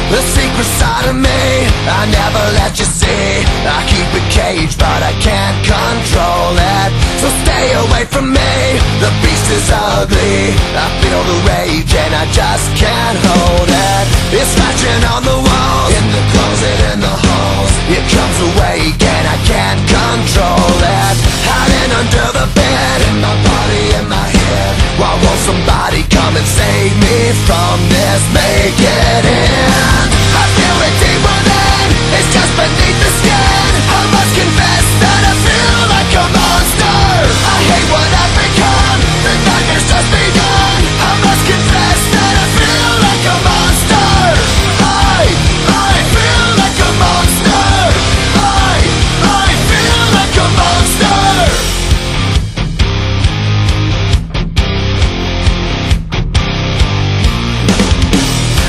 The secret side of me I never let you see. I keep it caged but I can't control it. So stay away from me, the beast is ugly. I feel the rage and I just can't hold it. It's scratching on the walls, in the closet, in the halls. It comes awake and I can't control it. Hiding under the bed, in my body, in my head. Why won't somebody come and save me from this? Make it end. I feel it deep within, it's just beneath the skin. I must confess that I feel like a monster. I hate what I've become, the nightmare's just begun. I must confess that I feel like a monster. I feel like a monster. I feel like a monster.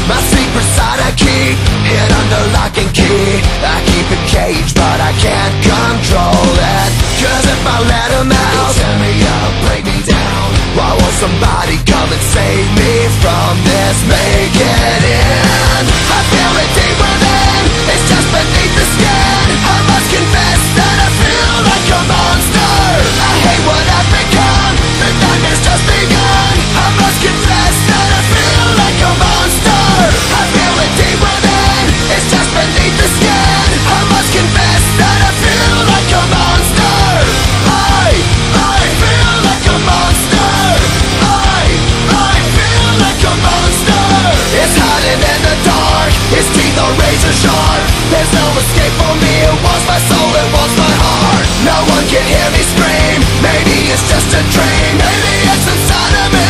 My secret side I keep hid under lock and key. I keep it caged but I can't control it. Cause if I let him out, he'll tear me up, break me down. Why won't somebody come and save me from this? Make it end. I feel it deep within, it's just beneath the skin. I must confess that I feel like a monster. I hate what I've become, the nightmare's just begun. I must confess that I feel like a monster. I feel it deep within, it's just beneath the skin. I must confess that I feel like a monster. I feel like a monster. I feel like a monster. It's hiding in the dark, its teeth are razor sharp. There's no escape for me, it wants my soul, it wants my heart. No one can hear me scream, maybe it's just a dream. Maybe it's inside of me.